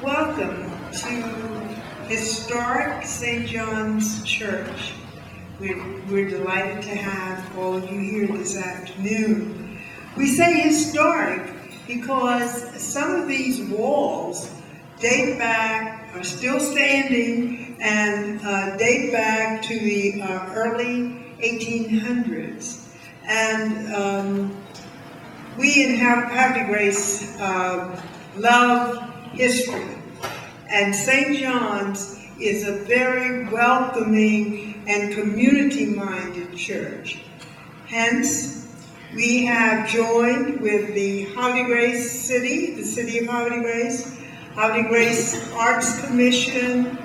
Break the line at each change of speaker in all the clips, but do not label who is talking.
Welcome to historic St. John's Church. We're delighted to have all of you here this afternoon. We say historic because some of these walls date back, are still standing, and date back to the early 1800s. And we in Havre Grace love history, and St. John's is a very welcoming and community-minded church. Hence, we have joined with the Havre Grace City, the City of Havre Grace Arts Commission,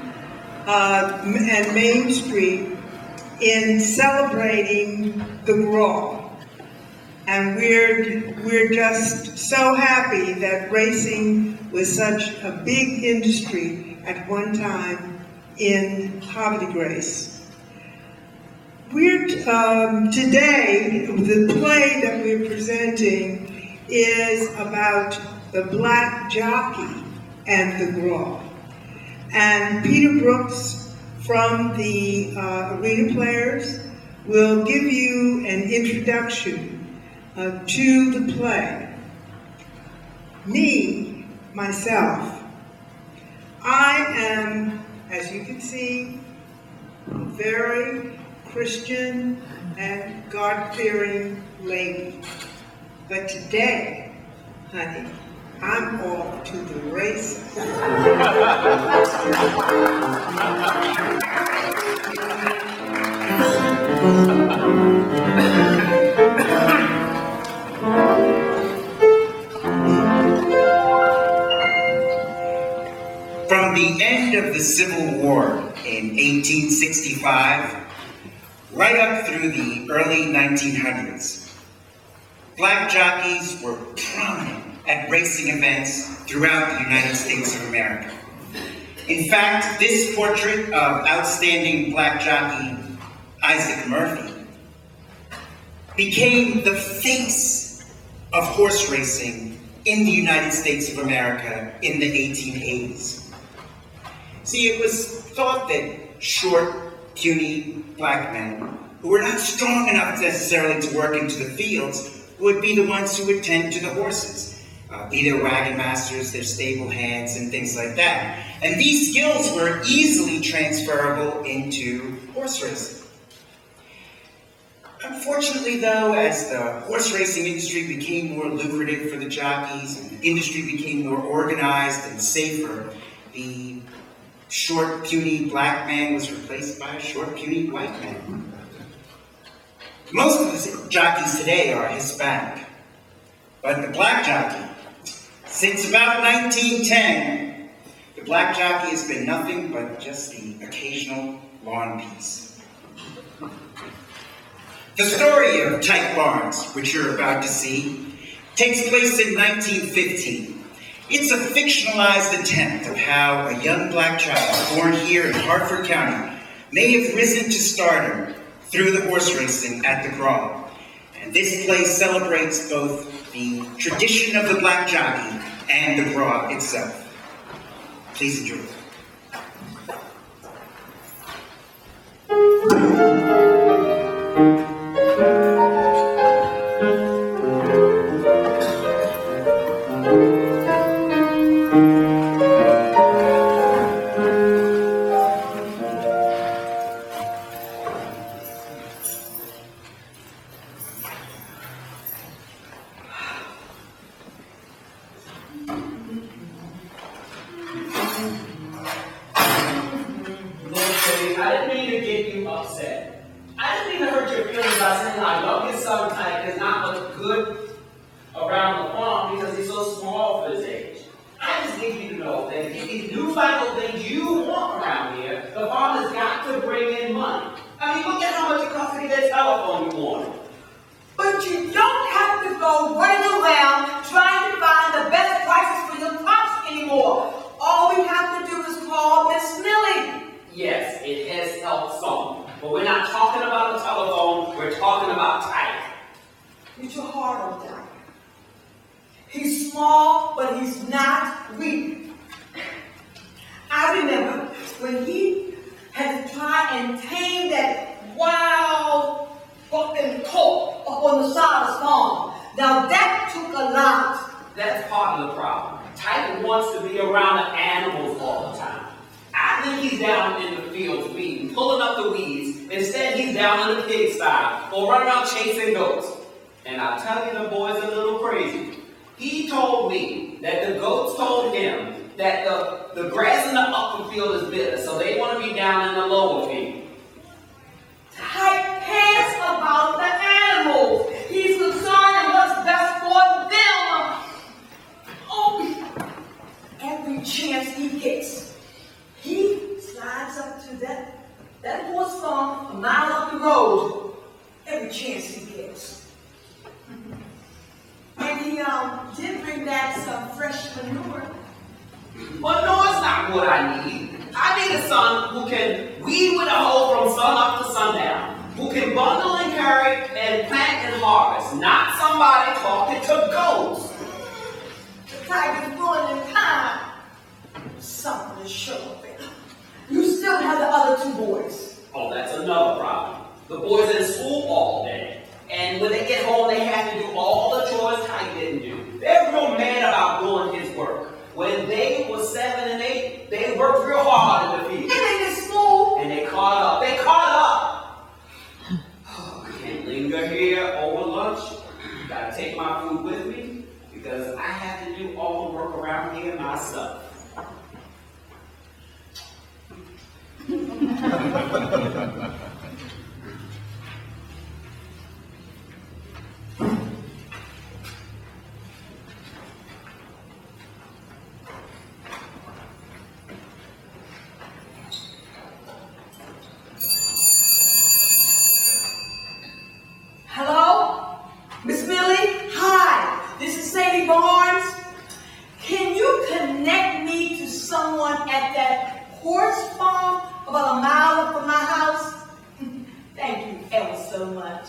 and Main Street in celebrating the Gras. And we're just so happy that racing was such a big industry at one time in Havre Grace. Today, the play that we're presenting is about the black jockey and the Gras. And Peter Brooks from the Arena Players will give you an introduction to the play. Myself, I am, as you can see, a very Christian and God-fearing lady. But today, honey, I'm off to the races.
From the end of the Civil War in 1865, right up through the early 1900s, black jockeys were prominent at racing events throughout the United States of America. In fact, this portrait of outstanding black jockey Isaac Murphy became the face of horse racing in the United States of America in the 1880s. See, it was thought that short, puny black men who were not strong enough necessarily to work into the fields would be the ones who would tend to the horses, be their wagon masters, their stable hands, and things like that. And these skills were easily transferable into horse racing. Unfortunately, though, as the horse racing industry became more lucrative for the jockeys and the industry became more organized and safer, the short, puny black man was replaced by a short, puny white man. Most of the jockeys today are Hispanic, but the black jockey, since about 1910, the black jockey has been nothing but just the occasional lawn piece. The story of Tyke Barnes, which you're about to see, takes place in 1915. It's a fictionalized attempt of how a young black child born here in Hartford County may have risen to stardom through the horse racing at the Gras. And this play celebrates both the tradition of the black jockey and the Gras itself. Please enjoy.
Get your heart on that. He's small, but he's not weak. and tame that wild fucking colt up on the side of his farm. Now that took a lot.
That's part of the problem. Tiger wants to be around the animals all the time. I think he's down in the fields weeding, pulling up the weeds. Instead, he's down in the pigsty or running around chasing goats. And I tell you, the boy's a little crazy. He told me that the goats told him that the grass in the upper field is bitter, so they want to be down in the lower field.
Tight cares about the animals. He's concerned in what's best for them. Oh, every chance he gets, he slides up to that horse farm a mile up the road. Every chance he gets. And he did bring back some fresh manure.
But no, it's not what I need. I need a son who can weed with a hoe from sun up to sundown, who can bundle and carry and plant and harvest, not somebody talking to goats.
The tiger's going in time. Something to show up in. You still have the other two boys.
Oh, that's another problem. The boys are in school all day. And when they get home, they have to do all the chores Tiger didn't do. They're real mad about doing his work. When they were 7 and 8, they worked real hard in the field.
And in the school.
And they caught up. They caught up. Oh, I can't linger here over lunch. Gotta take my food with me because I have to do all the work around here myself.
Hello? Miss Millie? Hi, this is Sadie Barnes. Can you connect me to someone at that horse farm about a mile up from my house? Thank you ever so much.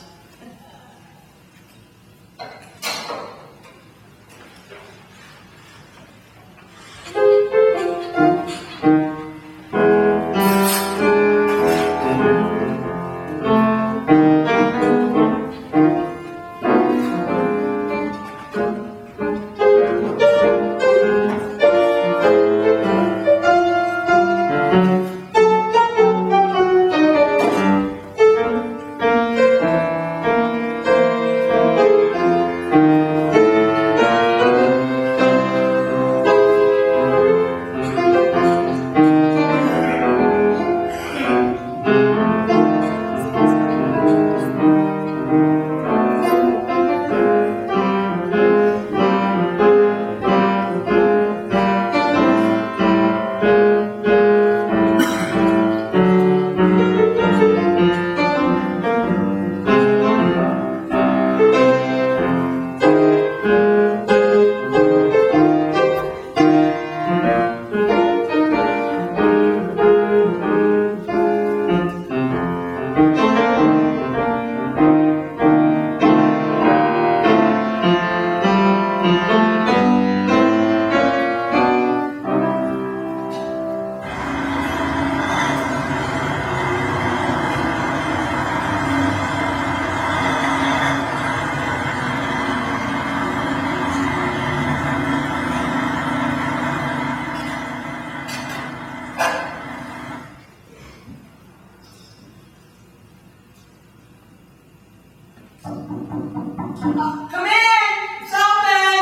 Come in! It's open!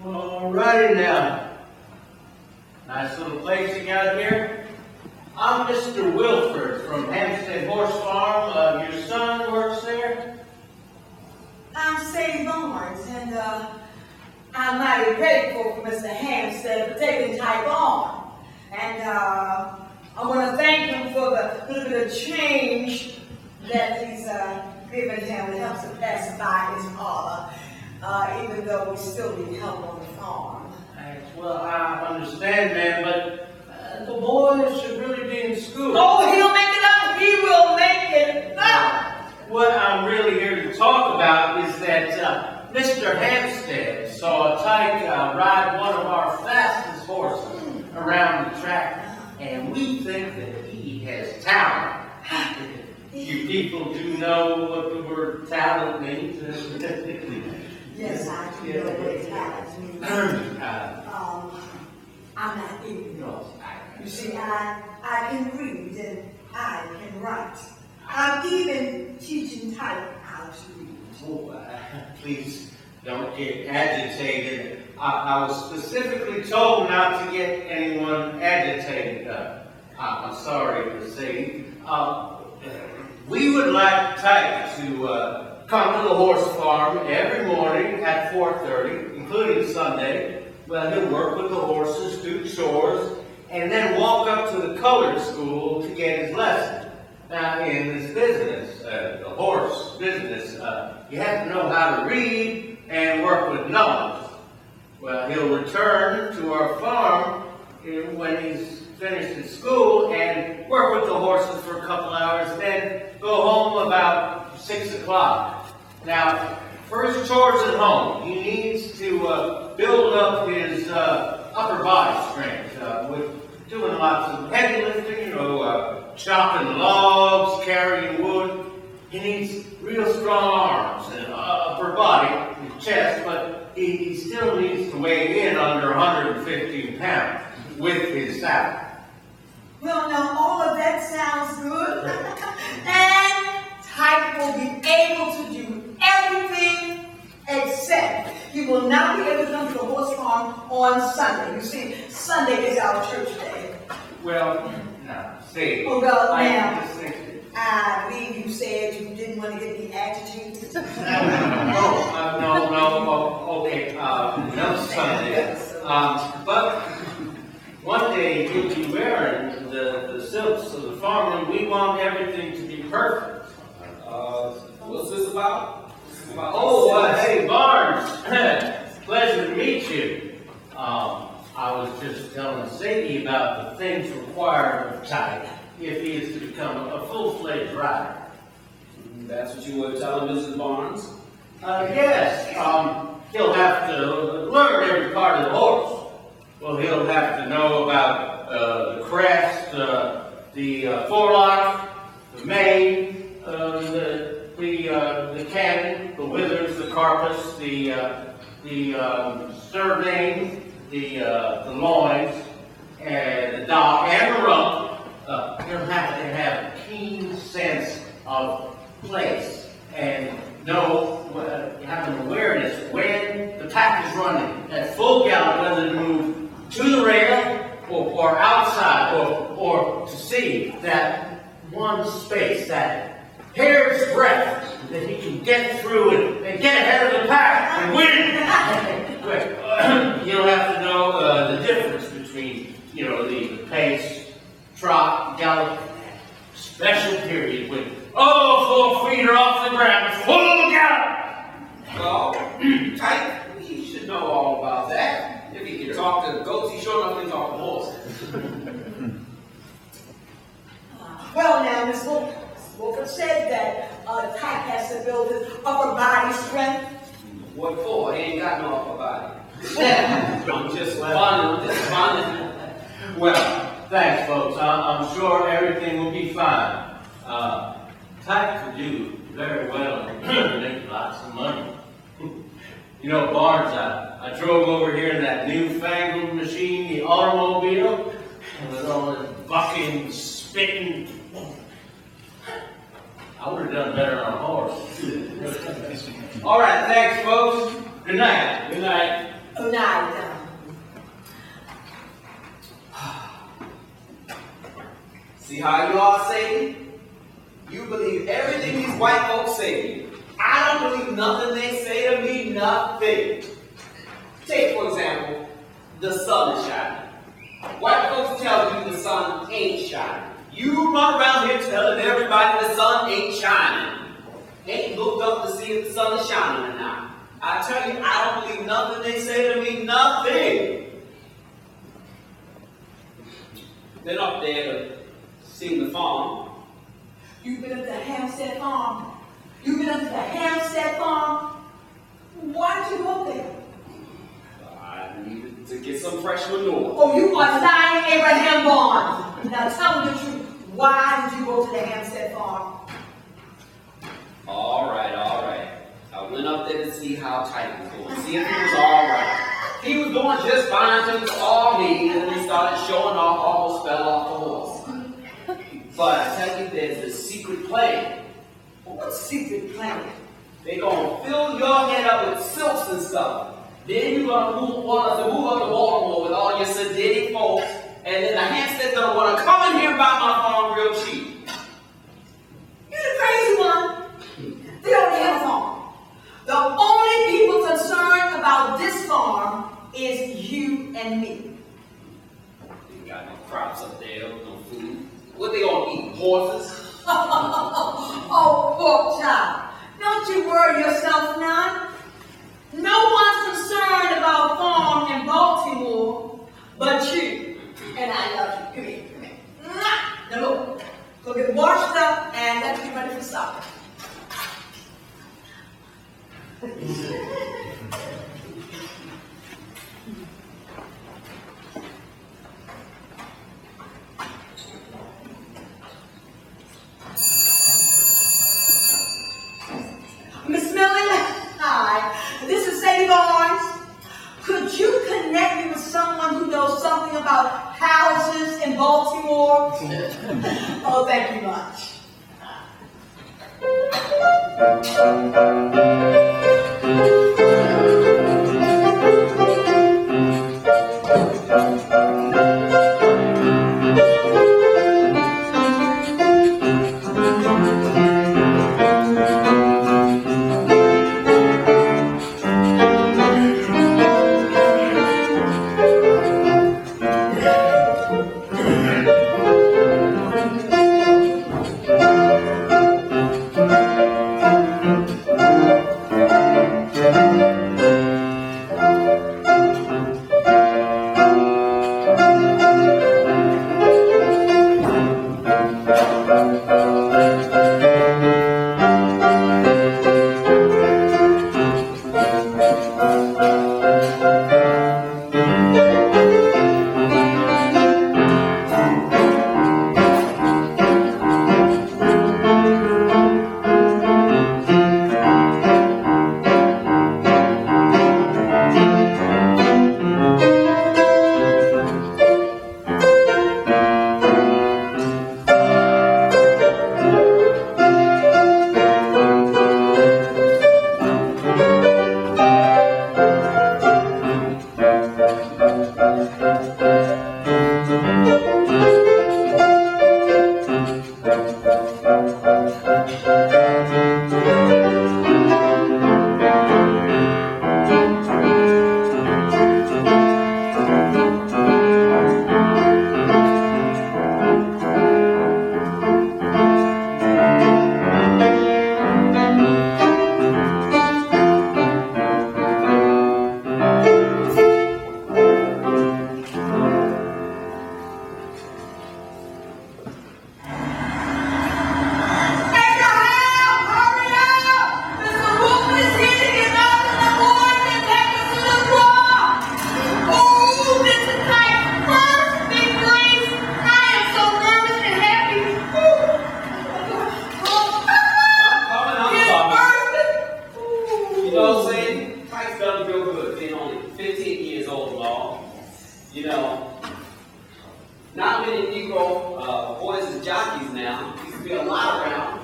Alrighty now. Nice little place you got here. I'm Mr. Wilford from Hampstead Horse Farm. Your son works there?
I'm Sadie Barnes, and I'm mighty grateful for Mr. Hampstead for taking Type on. And I want to thank him for the little bit of change that he's given him to help us pacify his father, even though we still need help on the farm.
Well, I understand, ma'am, but the boys should really be in school.
Oh, he'll make it up! He will make it up!
What I'm really here to talk about is that Mr. Hampstead saw Tyke ride one of our fastest horses around the track. and we think that he has talent. You people do know what the word talent means?
Yes, I do know what talent means. I'm not ignorant.
No,
You see, I can read and I can write. I'm even teaching type how to read.
oh, please don't get agitated. I was specifically told not to get anyone agitated. I'm sorry to say. We would like Tyke to come to the horse farm every morning at 4:30, including Sunday. Well, he'll work with the horses, do chores, and then walk up to the colored school to get his lesson. Now, in this business, the horse business, you have to know how to read and work with numbers. Well, he'll return to our farm when he's finished his school and work with the horses for a couple hours, then go home about 6 o'clock. Now, for his chores at home, he needs to build up his upper body strength with doing lots of heavy lifting, chopping logs, carrying wood. He needs real strong arms and upper body, his chest, but he still needs to weigh in under 115 pounds with his saddle.
Well, now all of that sounds good. And Tyke will be able to do everything except he will not be able to come to the horse farm on Sunday. You see, Sunday is our church day.
Well, now, see,
Oh, well,
I
now.
just think
I believe you said you didn't want to get me agitated.
okay, no Sunday. But one day he'll be wearing the silks of the farm, and we want everything to be perfect.
What's this about?
Hey, Barnes. Pleasure to meet you. I was just telling Sadie about the things required of Tyke if he is to become a full-fledged rider.
That's what you were telling Mrs. Barnes?
Yes. He'll have to learn every part of the horse. Well, he'll have to know about the crest, the forelock, the mane, the cannon, the withers, the carpus, the sternum, the loins, and the dock, and the rump. He'll have to have a keen sense of place and have an awareness when the pack is running at full gallop, whether to move to the rail or outside, or to see that one space, that hair's breadth that he can get through and get ahead of the pack and win. You'll have to know the difference between, the pace, trot, gallop, special period when 4 feet are off the ground, full gallop.
Well, Tyke, he should know all about that. If he can talk to goats, he sure enough can talk to horses.
Well, now, Miss Wolford said that Tyke has to build his upper body strength.
What for? He ain't got no upper body. I'm just fun.
Well, thanks, folks. I'm sure everything will be fine. Tyke could do very well and make lots of money. Barnes, I drove over here in that newfangled machine, the automobile, and with all this bucking, spitting. I would have done better on a horse. All right, thanks, folks. Good night.
Good night.
Oh, night.
See how you are, Sadie? You believe everything these white folks say to you. I don't believe nothing they say to me, nothing. Take, for example, the sun is shining. White folks tell you the sun ain't shining. You run around here telling everybody the sun ain't shining. Ain't looked up to see if the sun is shining or not. I tell you, I don't believe nothing they say to me, nothing. Been up there to see the farm.
You've been up to Hampstead Farm. You've been up to the Hampstead Farm. Why did you go there?
I needed to get some fresh manure.
Oh, you are lying, Abraham Barnes. Now tell me the truth. Why did you go to the Hampstead farm?
All right, all right. I went up there to see how Titan was doing, see if he was all right. He was doing just fine until he saw me, and then he started showing off, almost fell off the horse. But I tell you, there's a secret plan.
What secret plan?
They're going to fill your head up with silks and stuff. Then you're going to want us to move up to Baltimore with all your sedated folks, and then the Hampstead's going to want to come in here and buy my farm real cheap.
You're the crazy one. They don't have a farm. The only people concerned about this farm is you and me.
They got no crops up there, no food. What they going to eat? Horses?
Oh, poor child. Don't you worry yourself none. No one's concerned about farm in Baltimore but you. And I love you. Come here, come here. Mwah! Now look, go get washed up and let's get ready for supper. Miss Millie, hi. This is Sadie Barnes. Could you connect me with someone who knows something about houses in Baltimore? Oh, thank you much.
Not many Negro boys as jockeys now. Used to be a lot around.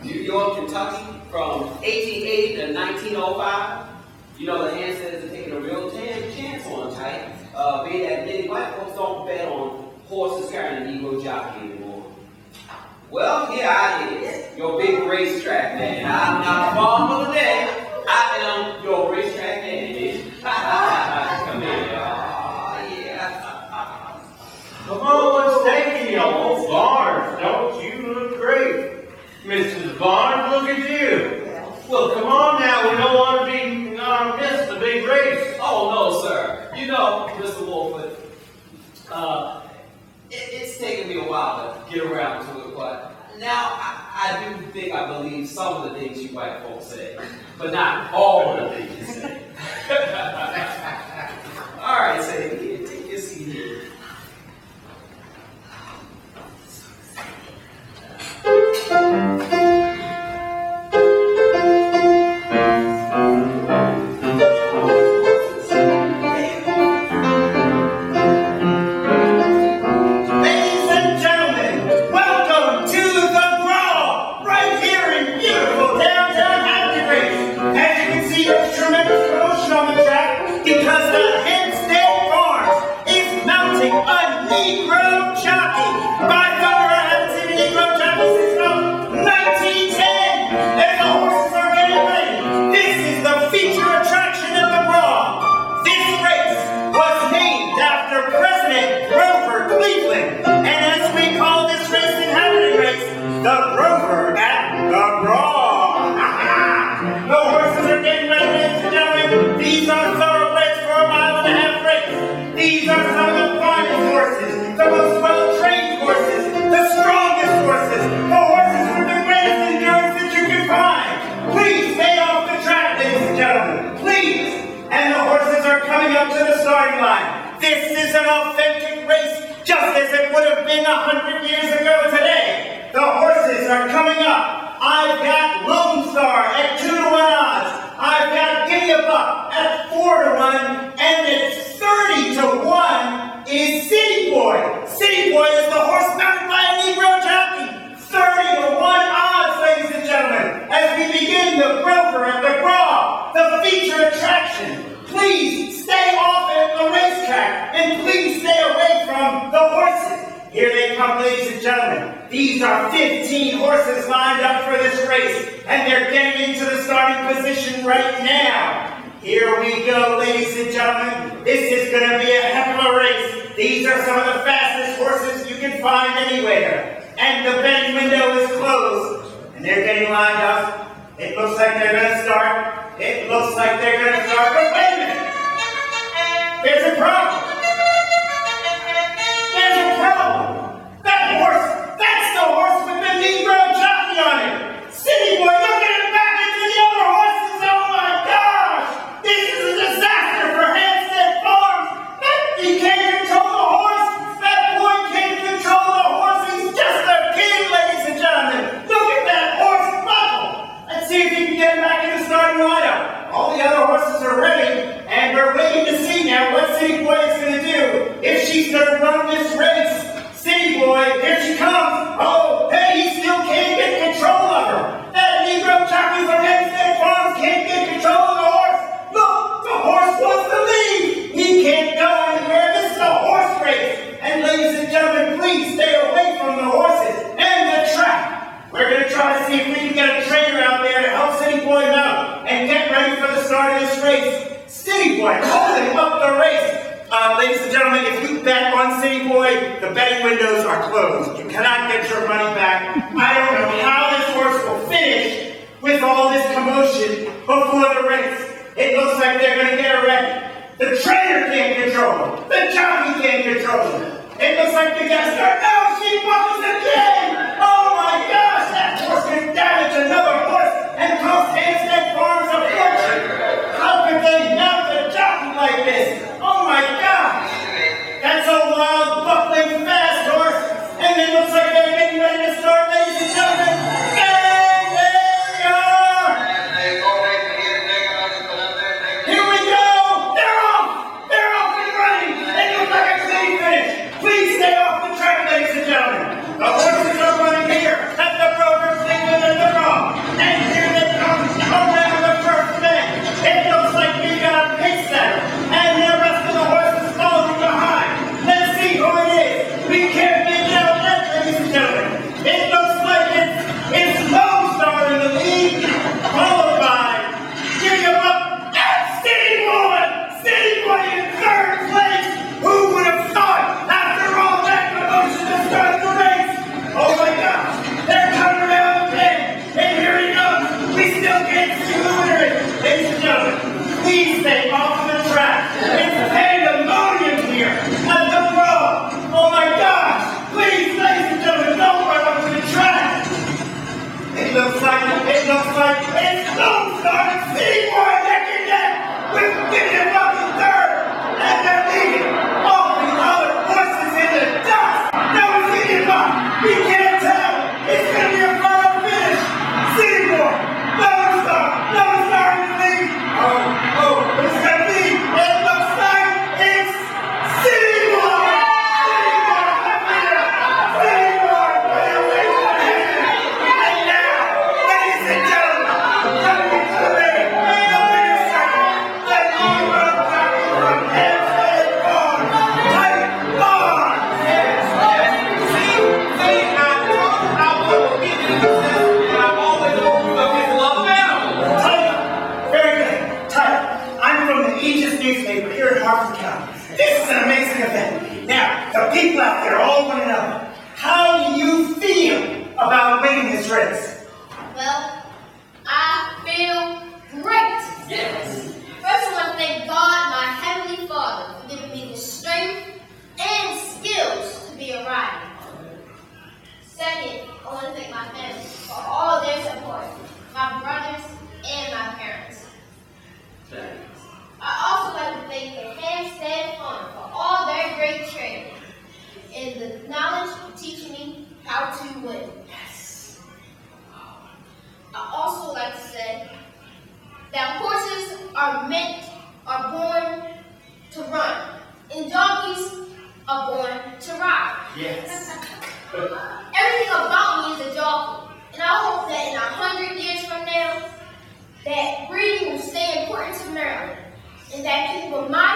New York, Kentucky, from 1880 to 1905. You know, the Hampsteads are taking a real chance on tight. Being that many white folks don't bet on horses carrying a Negro jockey anymore. Well, here I is, your big racetrack man. I'm not a farmer today. I am your racetrack man. Come here, yeah.
Come on, what's taking you? Oh, Barnes, don't you look great. Mrs. Barnes, look at you. Well, come on now, we don't want to miss the big race.
Oh, no, sir. You know, Mr. Wolford, it's taken me a while to get around to it, but now I do think I believe some of the things you white folks say, but not all of the things you say. All right, Sadie, take your seat here.
and Grover Cleveland. And as we call this race in Havre race, the Grover at the Brawl. The horses are getting ready, ladies and gentlemen. These are thoroughbreds for a 1.5 mile race. These are some of the finest horses, the most well-trained horses, the strongest horses, the horses with the greatest endurance that you can find. Please stay off the track, ladies and gentlemen. Please. And the horses are coming up to the starting line. This is an authentic race, just as it would have been 100 years ago today. The horses are coming up. I've got Lone Star at 2-to-1 odds. I've got Gimme a Buck at 4-to-1, and at 30-to-1 is City Boy. City Boy is the horse mounted by a Negro jockey. 30-to-1 odds, ladies and gentlemen, as we begin the Grover at the Brawl, the feature attraction. Please stay off at the racetrack, and please stay away from the horses. Here they come, ladies and gentlemen. These are 15 horses lined up for this race, and they're getting into the starting position right now. Here we go, ladies and gentlemen. This is going to be a heck of a race. These are some of the fastest horses you can find anywhere. And the betting window is closed, and they're getting lined up. It looks like they're going to start. It looks like they're going to start, but wait a minute. There's a problem. There's a problem. That horse, that's the horse with the Negro jockey on it. City Boy, look at him back into the other horses. Oh my gosh. This is a disaster for Hampstead Farms. He can't control the horse. That boy can't control the horse. He's just a kid, ladies and gentlemen. Look at that horse buckle. Let's see if he can get him back in the starting lineup. All the other horses are ready, and we're waiting to see now what City Boy is going to do. If she's going to run this race. City Boy, here she comes. Oh, hey, he still can't get control of her. That Negro jockey from Hampstead Farms can't get control of the horse. Look, the horse wants to leave. He can't go anywhere. This is a horse race. And ladies and gentlemen, please stay away from the horses and the track. We're going to try to see if we can get a trainer out there to help City Boy out and get ready for the start of this race. City Boy holding up the race. Ladies and gentlemen, if you bet on City Boy, the betting windows are closed. You cannot get your money back. I don't know how this horse will finish with all this commotion before the race. It looks like they're going to get her ready. The trainer can't control her. The jockey can't control her. It looks like they got to start. No, she buckles again! Oh my gosh, that horse can damage another horse and cost Hampstead Farms a fortune. How could they mount a jockey like this? Oh my gosh! That's a wild, buckling, fast horse, and it looks like they're getting ready to start, ladies and gentlemen. And there they are! Here we go! They're off! They're off and running! They look like a clean finish! Please stay off the track, ladies
The people out there all want to know, how do you feel about winning this race?
Well, I feel great.
Yes.
First, I want to thank God, my Heavenly Father, for giving me the strength and skills to be a rider. Second, I want to thank my family for all their support, my brothers and my parents. I also like to thank the Hampstead Farm for all their great training and the knowledge of teaching me how to win. Yes. I also like to say that horses are born to run, and donkeys are born to ride.
Yes.
Everything about me is a jockey, and I hope that in 100 years from now, that breeding will stay important to Maryland, and that people my